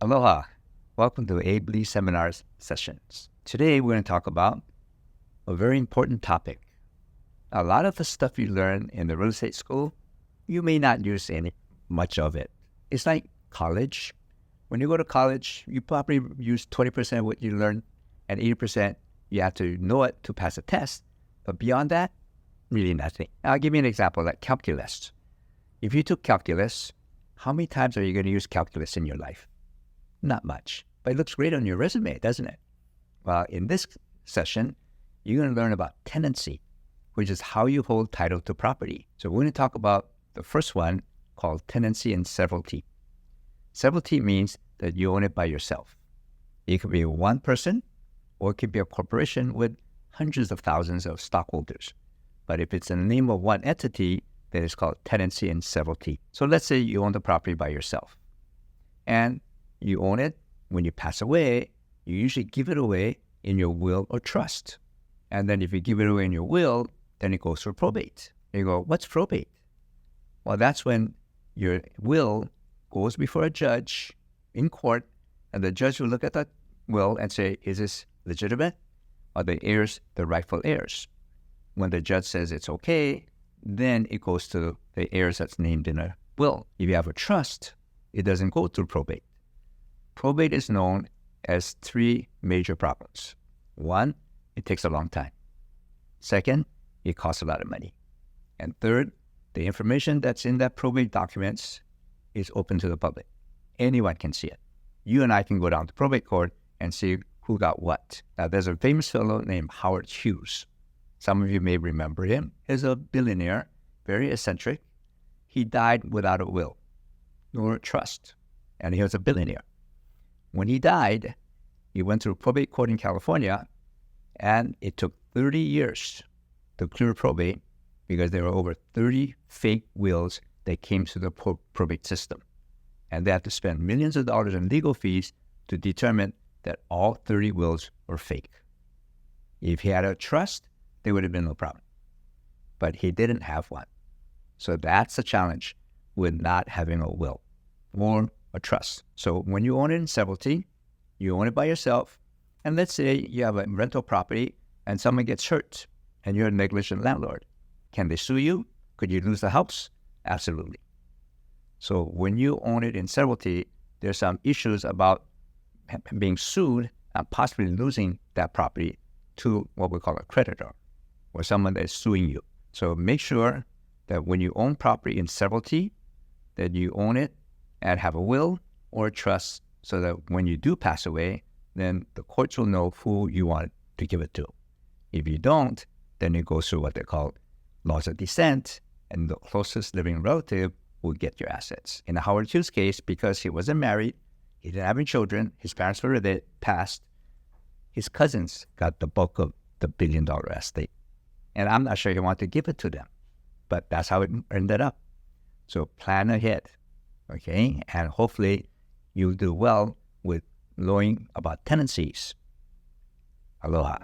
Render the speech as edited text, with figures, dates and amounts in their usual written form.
Aloha. Welcome to Ably Seminars sessions. Today we're going to talk about a very important topic. A lot of the stuff you learn in the real estate school, you may not use much of it. It's like college. When you go to college, you probably use 20% of what you learn, and 80% you have to know it to pass a test. But beyond that, really nothing. I'll give you an example, like calculus. If you took calculus, how many times are you going to use calculus in your life? Not much, but it looks great on your resume, doesn't it? Well, in this session, you're going to learn about tenancy, which is how you hold title to property. So we're going to talk about the first one called tenancy and severalty. Severalty means that you own it by yourself. It could be one person, or it could be a corporation with hundreds of thousands of stockholders. But if it's in the name of one entity, then it's called tenancy and severalty. So let's say you own the property by yourself, and you own it. When you pass away, you usually give it away in your will or trust. And then if you give it away in your will, then it goes through probate. And you go, what's probate? Well, that's when your will goes before a judge in court, and the judge will look at that will and say, is this legitimate? Are the heirs the rightful heirs? When the judge says it's okay, then it goes to the heirs that's named in a will. If you have a trust, it doesn't go through probate. Probate is known as three major problems. One, it takes a long time. Second, it costs a lot of money. And third, the information that's in that probate documents is open to the public. Anyone can see it. You and I can go down to probate court and see who got what. Now, there's a famous fellow named Howard Hughes. Some of you may remember him. He's a billionaire, very eccentric. He died without a will nor a trust, and he was a billionaire. When he died, he went through probate court in California, and it took 30 years to clear probate because there were over 30 fake wills that came through the probate system. And they had to spend millions of dollars in legal fees to determine that all 30 wills were fake. If he had a trust, there would have been no problem. But he didn't have one. So that's the challenge with not having a will or a trust. So when you own it in severalty, you own it by yourself. And let's say you have a rental property and someone gets hurt and you're a negligent landlord. Can they sue you? Could you lose the house? Absolutely. So when you own it in severalty, there's some issues about being sued and possibly losing that property to what we call a creditor or someone that is suing you. So make sure that when you own property in severalty, that you own it and have a will or a trust so that when you do pass away, then the courts will know who you want to give it to. If you don't, then it goes through what they call laws of descent, and the closest living relative will get your assets. In the Howard Hughes case, because he wasn't married, he didn't have any children, his parents were dead, passed, his cousins got the bulk of the billion-dollar estate. And I'm not sure he wanted to give it to them, but that's how it ended up. So plan ahead. Okay, and hopefully you'll do well with learning about tenancies. Aloha.